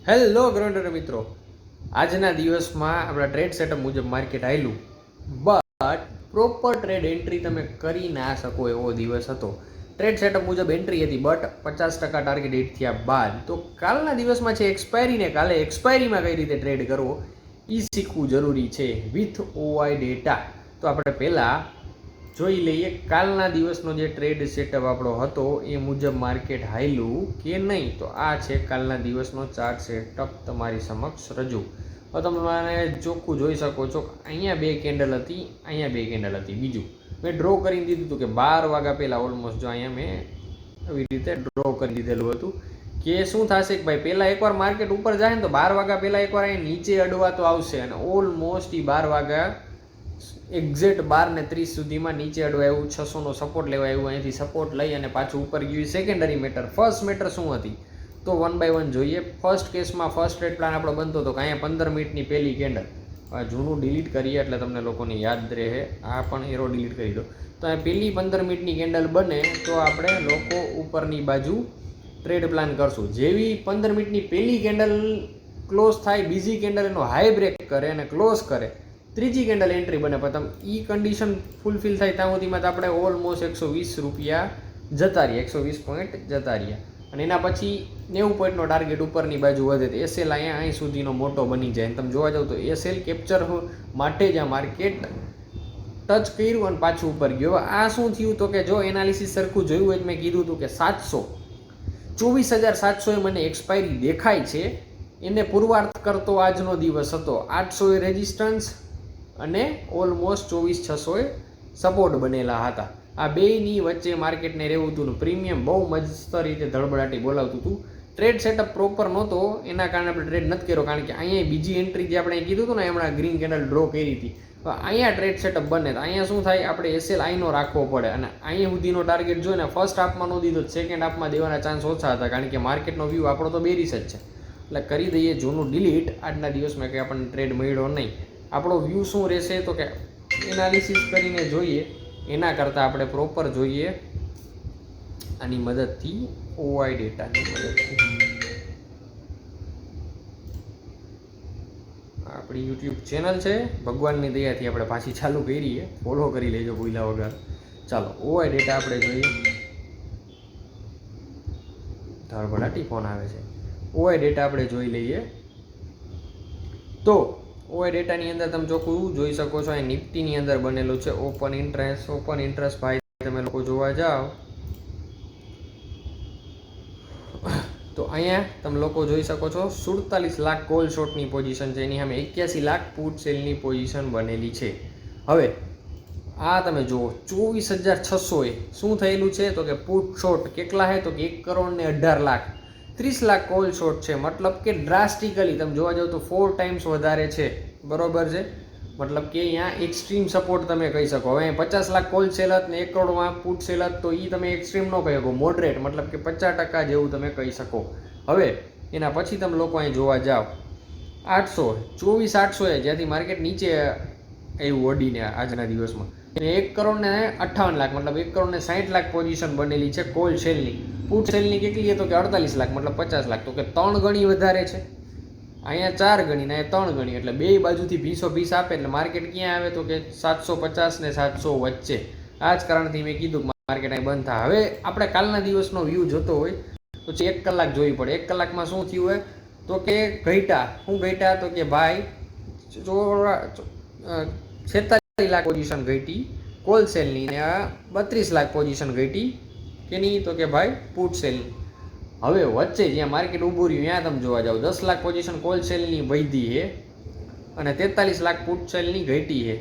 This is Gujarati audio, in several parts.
હેલો ગ્રાઉન્ડર મિત્રો, આજના દિવસમાં આપણા ટ્રેડ સેટઅપ મુજબ માર્કેટ આવેલું, બટ પ્રોપર ટ્રેડ એન્ટ્રી તમે કરી ના શકો એવો દિવસ હતો. ટ્રેડ સેટઅપ મુજબ એન્ટ્રી હતી, બટ 50% ટાર્ગેટ હિટ થયા બાદ તો કાલના દિવસમાં છે એક્સપાયરીને, કાલે એક્સપાયરીમાં કઈ રીતે ટ્રેડ કરવો એ શીખવું જરૂરી છે વિથ ઓઆઈ ડેટા. તો આપણે પહેલાં જોઈ લઈએ કાલના દિવસનો જે ટ્રેડ સેટઅપ આપણો હતો એ મુજબ માર્કેટ હાઈલું કે નહીં. તો આ છે કાલના દિવસનો ચાર્ટ સેટઅપ તમારી સમક્ષ રજૂ. તો તમે ચોખ્ખું જોઈ શકો છો, અહીંયા બે કેન્ડલ હતી, અહીંયા બે કેન્ડલ હતી. બીજું મેં ડ્રો કરી દીધું હતું કે 12 વાગ્યા પહેલાં ઓલમોસ્ટ, જો અહીંયા મેં આવી રીતે ડ્રો કરી દીધેલું હતું કે શું થશે કે ભાઈ પહેલાં એકવાર માર્કેટ ઉપર જાય ને તો 12 વાગ્યા પહેલાં એકવાર અહીંયા નીચે અડવા તો આવશે, અને ઓલમોસ્ટ એ 12 વાગ્યા એક્ઝેક્ટ 12:30 સુધીમાં નીચે અડવા એવું 600નો સપોર્ટ લેવા આવ્યું. અહીંથી સપોર્ટ લઈ અને પાછું ઉપર ગયું. Secondary matter. ફર્સ્ટ મેટર શું હતી તો 1 by 1 જોઈએ. ફર્સ્ટ કેસમાં ફર્સ્ટ ટ્રેડ પ્લાન આપણો બનતો હતો કે અહીંયા 15 મિનિટની પહેલી કેન્ડલ, જૂનું ડિલીટ કરીએ એટલે તમને લોકોને યાદ રહે, આ પણ એરો ડિલીટ કરી દો. તો અહીંયા પહેલી 15 મિનિટની કેન્ડલ બને તો આપણે લોકો ઉપરની બાજુ ટ્રેડ પ્લાન કરશું. જેવી 15 મિનિટની પહેલી કેન્ડલ ક્લોઝ થાય, બીજી કેન્ડલ એનો હાઈ બ્રેક કરે અને ક્લોઝ કરે, ત્રીજી કેન્ડલ એન્ટ્રી બને, પણ તમે એ કન્ડિશન ફૂલફિલ થાય ત્યાં સુધીમાં તો આપણે ઓલમોસ્ટ 120 રૂપિયા જતા રહ્યા, 120 પોઈન્ટ જતા રહ્યા. અને એના પછી 90 પોઈન્ટનો ટાર્ગેટ ઉપરની બાજુ વધે તો એસએલ અહીંયા અહીં સુધીનો મોટો બની જાય. તમે જોવા જાવ તો એસએલ કેપ્ચર માટે જ આ માર્કેટ ટચ કર્યું અને પાછું ઉપર ગયો. આ શું થયું તો કે જો એનાલિસિસ સરખું જોયું હોય મેં કીધું હતું કે 24,700 એ મને એક્સપાયરી દેખાય છે, એને પુરવાર્થ કરતો આજનો દિવસ હતો. 800 એ રેઝિસ્ટન્સ અને ઓલમોસ્ટ 24,600 સપોર્ટ બનેલા હતા. આ બેયની વચ્ચે માર્કેટને રહેવું હતું. પ્રીમિયમ બહુ મસ્ત રીતે ધડબડાટી બોલાવતું હતું. ટ્રેડ સેટઅપ પ્રોપર નહોતો, એના કારણે આપણે ટ્રેડ નથી કર્યો, કારણ કે અહીંયા બીજી એન્ટ્રી જે આપણે કીધું હતું ને, હમણાં ગ્રીન કેન્ડલ ડ્રો કરી હતી, તો અહીંયા ટ્રેડ સેટઅપ બને તો અહીંયા શું થાય, આપણે એસએલ આઈનો રાખવો પડે. અને અહીંયા સુધીનો ટાર્ગેટ જોઈને ફર્સ્ટ હાફમાં ન દીધો, સેકન્ડ હાફમાં દેવાના ચાન્સ ઓછા હતા, કારણ કે માર્કેટનો વ્યૂ આપણો તો બેરીસ જ છે. એટલે કરી દઈએ જૂનું ડિલીટ. આજના દિવસમાં કંઈ આપણને ટ્રેડ મળ્યો નહીં. આપણો વ્યૂ શું રહેશે તો કે એનાલિસિસ કરીને જોઈએ, એના કરતાં આપણે પ્રોપર જોઈએ આની મદદથી, ઓઆઈ ડેટાની મદદથી. આપણી યુટ્યુબ ચેનલ છે, ભગવાનની દયાથી આપણે પાછી ચાલુ કરીએ, ફોલો કરી લેજો ભૂલ્યા વગર. ચાલો ઓઆઈ ડેટા આપણે જોઈએ. ધડબડાટી ફોન આવે છે. ઓઆઈ ડેટા આપણે જોઈ લઈએ. તો ઓઆઈ ડેટાની અંદર તમે ચોખ્ખું જોઈ શકો છો, અહીં નિફ્ટીની અંદર બનેલું છે ઓપન ઇન્ટરેસ્ટ ભાઈ તમે લોકો જોવા જાઓ તો અહીંયા તમે લોકો જોઈ શકો છો 47 લાખ કોલ શોર્ટની પોઝિશન છે, એની સામે 81 લાખ પુટ સેલની પોઝિશન બનેલી છે. હવે આ તમે જુઓ 24,600 એ શું થયેલું છે તો કે પુટ શોર્ટ કેટલા છે તો કે 1,18,00,000, 30 લાખ કોલ શોર્ટ છે. મતલબ કે ડ્રાસ્ટિકલી તમે જોવા જાવ તો 4 ટાઈમ્સ વધારે છે, બરોબર છે. મતલબ કે અહીંયા એક્સ્ટ્રીમ સપોર્ટ તમે કહી શકો. હવે 50 લાખ કોલ સેલત ને 1 કરોડમાં પુટ સેલત, તો એ તમે એક્સ્ટ્રીમ ન કહી શકો, મોડરેટ મતલબ કે 50% જેવું તમે કહી શકો. હવે એના પછી તમે લોકો અહીં જોવા જાઓ 24,800 જ્યાંથી માર્કેટ નીચે આવ્યું ઓડીને આજના દિવસમાં, 1,58,00,000 મતલબ 1,60,00,000 પોઝિશન બનેલી છે કોલ સેલની. પુટ સેલની કેટલી તો કે 48 લાખ મતલબ 50 લાખ, તો કે 3 ગણી વધારે છે. અહીંયા 4 ગણી ને અહીંયા 3 ગણી, એટલે બે બાજુથી 20 આપે એટલે માર્કેટ ક્યાં આવે તો કે 750 ને 700 વચ્ચે. આ જ કારણથી મેં કીધું માર્કેટ અહીં બંધ થાય. હવે આપણે કાલના દિવસનો વ્યૂ જોતો હોય તો 1 કલાક જોવી પડે. 1 કલાકમાં શું થયું હોય તો કે ઘટ્યા તો કે ભાઈ 46 લાખ પોઝિશન ઘટી કોલ સેલની ને 32 લાખ પોઝિશન ઘટી કેની તો કે ભાઈ પુટ સેલની. હવે વચ્ચે જ્યાં માર્કેટ ઊભું રહ્યું ત્યાં તમે જોવા જાઓ 10 લાખ પોઝિશન કોલ સેલની વધી છે અને 43 લાખ પુટ સેલની ઘટી છે.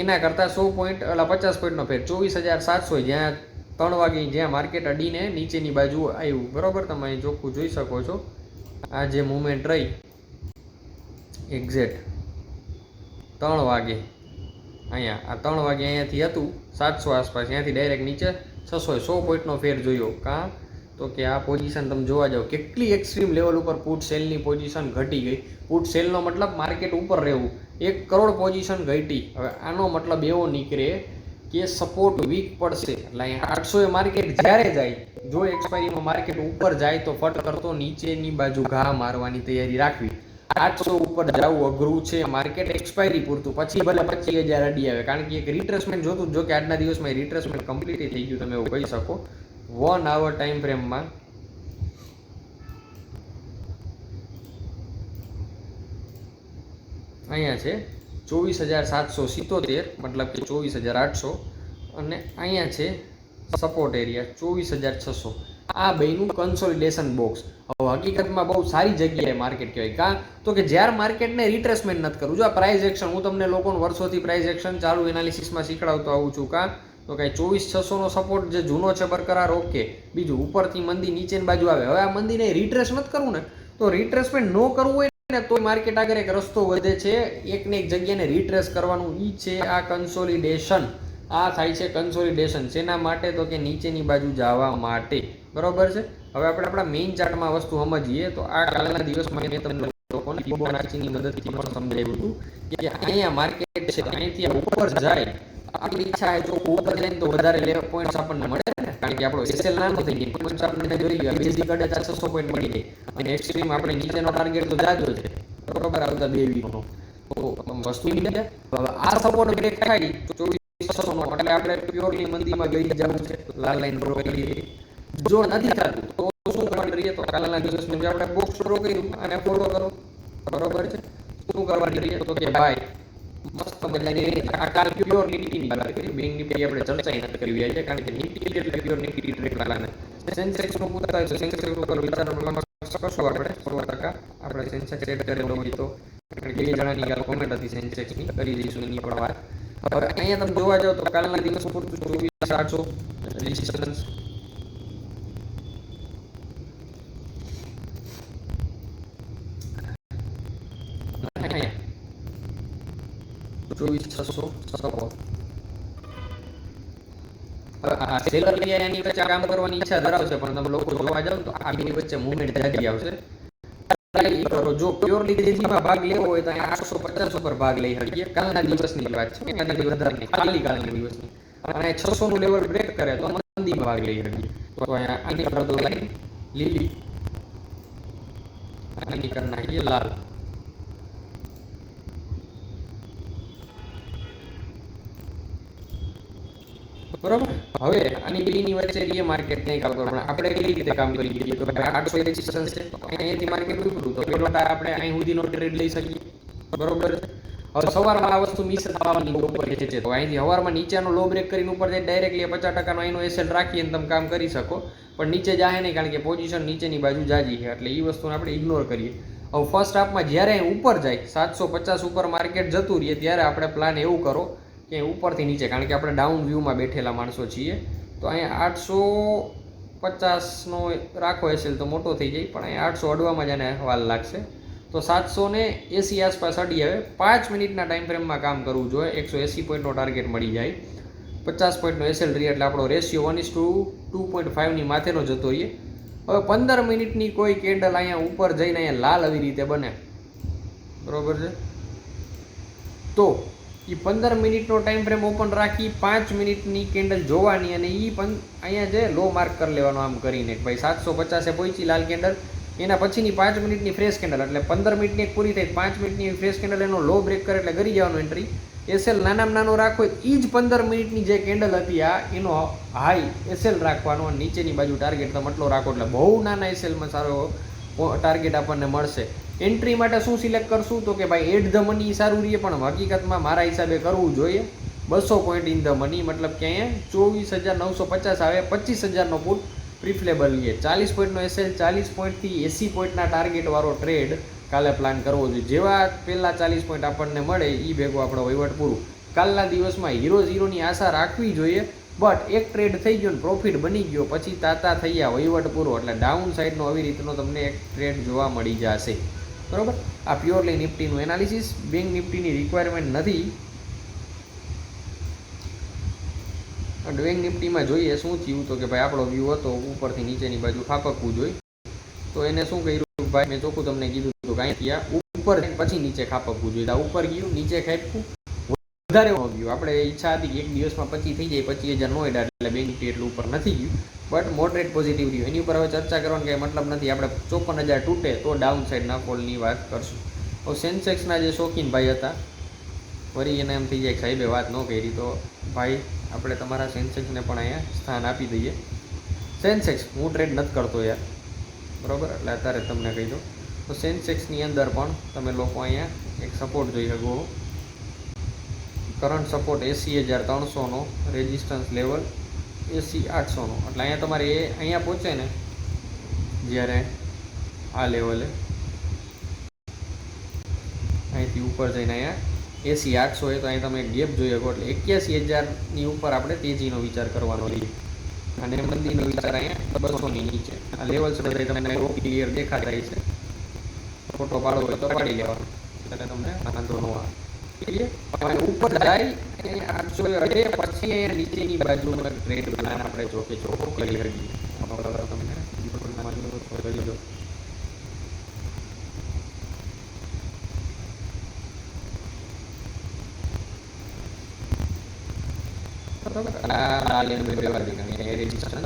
એના કરતાં 100 પોઈન્ટ એટલે 50 પોઈન્ટનો ફેર, 24,700 જ્યાં 3 વાગે જ્યાં માર્કેટ અડીને નીચેની બાજુ આવ્યું, બરાબર. તમે અહીં ચોખ્ખું જોઈ શકો છો આ જે મુવમેન્ટ રહી એક્ઝેક્ટ 3 વાગે, અહીંયા આ 3 વાગે અહીંયાથી હતું 700 આસપાસ, ત્યાંથી ડાયરેક્ટ નીચે 600 100 પોઈન્ટનો ફેર જોયો. કાં તો કે આ પોઝિશન તમે જોવા જાઓ કેટલી એક્સ્ટ્રીમ લેવલ ઉપર પુટ સેલની પોઝિશન ઘટી ગઈ. પુટ સેલનો મતલબ માર્કેટ ઉપર રહેવું, 1 કરોડ પોઝિશન ઘટી. હવે આનો મતલબ એવો નીકળે કે સપોર્ટ વીક પડશે, એટલે અહીંયા 800 એ માર્કેટ જ્યારે જાય, જો એક્સપાયરીમાં માર્કેટ ઉપર જાય તો ફટ કરતો નીચેની બાજુ ઘા મારવાની તૈયારી રાખવી. 800 ઉપર જવું અઘરું છે માર્કેટ એક્સપાયરી પૂરતું, પછી ભલે 25,000 અડી આવે, કારણ કે એક રિટ્રેસમેન્ટ જોતું. જો કે આજના દિવસમાં રિટ્રેસમેન્ટ કમ્પ્લીટ થઈ ગયું, તમે એવું કહી શકો. 1 આવર ટાઈમ ફ્રેમમાં અહીંયા છે 24,777, મતલબ કે 24,800, અને અહીંયા છે સપોર્ટ એરિયા 24,600. આ બેનું કન્સોલિડેશન બોક્સ. હવે હકીકતમાં બહુ સારી જગ્યાએ માર્કેટ કહેવાય. કાં તો કે જ્યારે માર્કેટને રિટ્રેસમેન્ટ નથી કરવું. જો આ પ્રાઇસ એક્શન, હું તમને લોકોને વર્ષોથી પ્રાઇસ એક્શન ચાલુ એનાલિસિસમાં શીખડાવતો આવું છું. કાં તો કે 24,600નો સપોર્ટ જે જૂનો છે બરકરાર, ઓકે. બીજું, ઉપરથી મંદી નીચેની બાજુ આવે. હવે આ મંદીને રિટ્રેસ નથી કરવું ને, તો રિટ્રેસમેન્ટ ન કરવું હોય ને તો માર્કેટ આગળ એક રસ્તો વધે છે, એકને એક જગ્યાને રિટ્રેસ કરવાનું. ઈ છે આ કન્સોલિડેશન. આ થાય છે કન્સોલિડેશન. શેના માટે? તો કે નીચેની બાજુ જવા માટે. બરોબર છે. હવે આપણે આપણા મેઇન ચાર્ટમાં વસ્તુ સમજીએ તો આ કાલના દિવસમાં મેં તમને લોકોને ફિબોનાચીની મદદથી પણ સમજાવ્યું હતું કે અહીંયા માર્કેટ છે, અહીંથી ઉપર જાય, આપણી ઈચ્છા છે જો ઉપર જાય તો વધારે લેવલ પોઈન્ટ્સ આપણને મળે ને, કારણ કે આપણો એસએલ નાનો થઈ ગયો, પોઈન્ટ્સ આપણને જોઈ લ્યો, બેઝિક અડે 600 પોઈન્ટ મળી જાય, અને એક્સ્ટ્રીમ આપણે નીચેનો ટાર્ગેટ તો જાજો છે, બરોબર, આવતા 2 વીકનો. તો વસ્તુ હવે આ સપોર્ટ બ્રેક થાય 24,600 નો, એટલે આપણે પ્યોરલી મંદીમાં ગઈ જવું છે. લાલ લાઈન ડ્રો કરી. જો નથી થતું તો શું કરવાનું રહીએ? તો કાલના દિવસમાં જે આપણે બોક્સ ડ્રો કર્યું અને ફોલો કરો. બરોબર છે. શું કરવાનું રહીએ? તો કે ભાઈ મસ્ત મજાની આ કાલ પ્યોર નિફ્ટીની વાત કરી. બેંક નિફ્ટી આપણે ચર્ચા નથી કરવી આજે, કારણ કે નિફ્ટી એટલે પ્યોર નિફ્ટી ટ્રેડ લાગવાને. સેન્સેક્સ નું પૂછતા હોય તો સેન્સેક્સ ઉપર વિચારવાનું કરશું આપણે 100%. આપણે સેન્સેક્સ એડ કરેલો હોય તો, કારણ કે 2 જણાની કાલ કોમેન્ટ હતી સેન્સેક્સની, કરી દઈશું એની પણ વાત. હવે અહીંયા તમે જોવા જાવ તો કાલના દિવસ પૂરતું 24,800 રેઝિસ્ટન્સ, અહીંયા 24,600 સપોર્ટ. આ સેલર એની વચ્ચે કામ કરવાની ઈચ્છા ધરાવશે, પણ તમે લોકો જોવા જાવ તો આ બેની વચ્ચે મુવમેન્ટ જાજી આવશે. કરો જો પ્યોરલી તેજીમાં ભાગ લેવો હોય તો 850 ઉપર ભાગ લઈ શકીએ. કાલના દિવસની વાત છે, કાલના દિવસ વધારે ખાલી કાલના દિવસની. અને 600 નું લેવલ બ્રેક કરે તો મંદીમાં ભાગ લઈ શકીએ. તો અહીંયા આની પર તો લાઈન લીલી, આની કર નાખીએ લાલ. બરોબર. હવે આની બેની વચ્ચે રીએ માર્કેટ નહીં કામ કરવાનું. આપણે કઈ રીતે કામ કરી શકીએ? તો ભાઈ 800 રેઝિસ્ટન્સ છે, તો અહીંયાથી માર્કેટ ઉપડું તો પેલા આપણે અહીં સુધીનો ટ્રેડ લઈ શકીએ. બરોબર છે. હવે સવારમાં આ વસ્તુ મિસ થવાની ઉપર છે, તો અહીંથી સવારમાં નીચેનો લો બ્રેક કરીને ઉપર જાય ડાયરેક્ટલી 50% અહીંનો એસએલ રાખીને તમે કામ કરી શકો, પણ નીચે જાહે નહીં, કારણ કે પોઝિશન નીચેની બાજુ જાજી છે, એટલે એ વસ્તુને આપણે ઇગ્નોર કરીએ. હવે ફર્સ્ટ હાફમાં જ્યારે ઉપર જાય 750 ઉપર માર્કેટ જતું રહીએ, ત્યારે આપણે પ્લાન એવું કરો કે ઉપરથી નીચે, કારણ કે આપણે ડાઉન વ્યૂમાં બેઠેલા માણસો છીએ, તો અહીંયા 850નો રાખો એસએલ તો મોટો થઈ જાય, પણ અહીંયા 800 અડવામાં જ એને વાર લાગશે. તો 780 આસપાસ અડી આવે. 5 મિનિટના ટાઈમ ફ્રેમમાં કામ કરવું જોઈએ. 180 પોઈન્ટનો ટાર્ગેટ મળી જાય, 50 પોઈન્ટનો એસએલ રહી, એટલે આપણો રેશિયો 1:2.5ની માથેનો જતો રહીએ. હવે 15 મિનિટની કોઈ કેન્ડલ અહીંયા ઉપર જઈને અહીંયા લાલ આવી રીતે બને, બરોબર છે, તો એ 15 મિનિટનો ટાઈમ ફ્રેમ ઓપન રાખી 5 મિનિટની કેન્ડલ જોવાની, અને એ પણ અહીંયા જે લો માર્ક કરી લેવાનો આમ કરીને, ભાઈ 750 પહોંચી લાલ કેન્ડલ, એના પછીની 5 મિનિટની ફ્રેશ કેન્ડલ, એટલે 15 મિનિટની એક પૂરી થઈ, 5 મિનિટની ફ્રેશ કેન્ડલ એનો લો બ્રેક કરે એટલે કરી જવાનો એન્ટ્રી. એસએલ નાનામાં નાનો રાખો, એ જ 15 મિનિટની જે કેન્ડલ હતી આ એનો હાઈ એસએલ રાખવાનો, અને નીચેની બાજુ ટાર્ગેટ તમે એટલો રાખો, એટલે બહુ નાના એસએલમાં સારો ટાર્ગેટ આપણને મળશે. એન્ટ્રી માટે શું સિલેક્ટ કરશું? તો કે ભાઈ એટ ધ મની સારું રહીએ, પણ હકીકતમાં મારા હિસાબે કરવું જોઈએ 200 પોઈન્ટ ઇન ધ મની, મતલબ કે અહીંયા 24,950 આવે, 25,000નો પુટ પ્રિફરેબલ રહીએ. 40 પોઈન્ટનો એસએલ, 40 પોઈન્ટથી 80 પોઈન્ટના ટાર્ગેટવાળો ટ્રેડ કાલે પ્લાન કરવો જોઈએ. જેવા પહેલાં 40 પોઈન્ટ આપણને મળે એ ભેગું આપણો વહીવટ પૂરું. કાલના દિવસમાં 0-0ની આશા રાખવી જોઈએ, બટ એક ટ્રેડ થઈ ગયો ને પ્રોફિટ બની ગયો, પછી તાતા થઈ ગયા, વહીવટ પૂરો, એટલે ડાઉન સાઈડનો આવી રીતનો તમને એક ટ્રેડ જોવા મળી જશે. બરોબર. આ પ્યોરલી નિફ્ટીનું એનાલિસિસ, બેંક નિફ્ટીની રિક્વાયરમેન્ટ નથી. બેંક નિફ્ટીમાં જોઈએ શું થયું, તો કે ભાઈ આપણો વ્યૂ હતો ઉપરથી નીચેની બાજુ ખાપકવું જોઈએ, તો એને શું કર્યું ભાઈ, મેં ચોખ્ખું તમને કીધું હતું કે અહીંથી ઉપર પછી નીચે ખાપકવું જોઈએ. ઉપર ગયું, નીચે ખાપકું, વધારે ગયું. આપણે ઈચ્છા હતી કે એક દિવસમાં 25 થઈ જાય, 25,000 નો એડા એટલે બેંક નિફ્ટી એટલું ઉપર નથી ગયું, બટ મોડરેટ પોઝિટિવ રહ્યું. એની ઉપર હવે ચર્ચા કરવાનો કંઈ મતલબ નથી. આપણે 54,000 તૂટે તો ડાઉન સાઈડના ફોલની વાત કરશું. તો સેન્સેક્સના જે શોખીન ભાઈ હતા, વળી એને એમ થઈ જાય કે સાહેબે વાત ન કરી, તો ભાઈ આપણે તમારા સેન્સેક્સને પણ અહીંયા સ્થાન આપી દઈએ. સેન્સેક્સ હું ટ્રેડ નથી કરતો યાર, બરાબર, એટલે અત્યારે તમને કહી દો. તો સેન્સેક્સની અંદર પણ તમે લોકો અહીંયા એક સપોર્ટ જોઈ શકો. કરંટ સપોર્ટ 80,300નો, રેઝિસ્ટન્સ લેવલ 80,800નો. એટલે અહીંયા તમારે અહીંયા પહોંચે ને જ્યારે આ લેવલે અહીંથી ઉપર જઈને અહીંયા 80,800 હોય તો અહીં તમે ગેપ જોઈ શકો. એટલે 81,000ની ઉપર આપણે તેજીનો વિચાર કરવાનો રહીએ, અને મંદીનો વિચાર અહીંયા 200ની નીચે. આ લેવલ છે બધા તમને ક્લિયર દેખાતા છે. ફોટો પાડો હોય તો પાડી લેવાનો, એટલે તમને વાંધો ન આવે. ઉપર જાય અહીંયા 800 અડે, પછી અહીંયા નીચેની બાજુમાં ટ્રેડ પ્લાન આપણે ચોકે ચોખ્ખો કરી લઈએ. તમને કરી દો.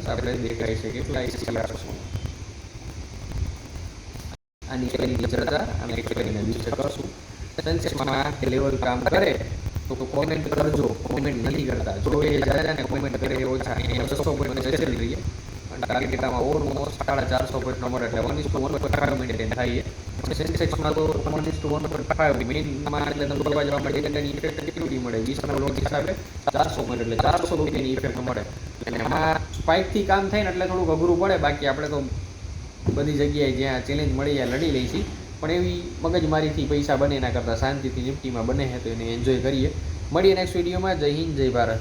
આપણે દેખાય છે કેટલા આની કરીને ચર્ચા અને કરીને દિવસે કરશું. સેન્સેક્સમાં લેવલ કામ કરે તો કોમેન્ટ કરજો. કોમેન્ટ નથી કરતા, જો એ જાજા ને કોમેન્ટ કરે ઓછા, અહીંયા 600 પોઈન્ટ સેસેલ રહીએ અને ટાર્ગેટમાં ઓલમોસ્ટ 450 પોઈન્ટ નંબર, એટલે 1:1.5 મેન્ટેન થાય. સેન્સેક્સમાં તો 1:1.5 મિનિટમાં, એટલે તમે જોવા જવા માટે એની ઇફેક્ટ કેટલી મળે, 20ના લોટ હિસાબે 400 પોઈન્ટ, એટલે 400 રૂપિયાની ઇફેક્ટ મળે. અને આમાં સ્પાઇકથી કામ થાય ને એટલે થોડુંક અઘરું પડે. બાકી આપણે તો બધી જગ્યાએ જ્યાં ચેલેન્જ મળી ત્યાં લડી લઈ છીએ, પણ એવી મગજમારીથી પૈસા બને ના કરતાં શાંતિથી નિફ્ટીમાં બને છે તો એને એન્જોય કરીએ. મળીએ નેક્સ્ટ વિડીયોમાં. જય હિન્દ, જય ભારત.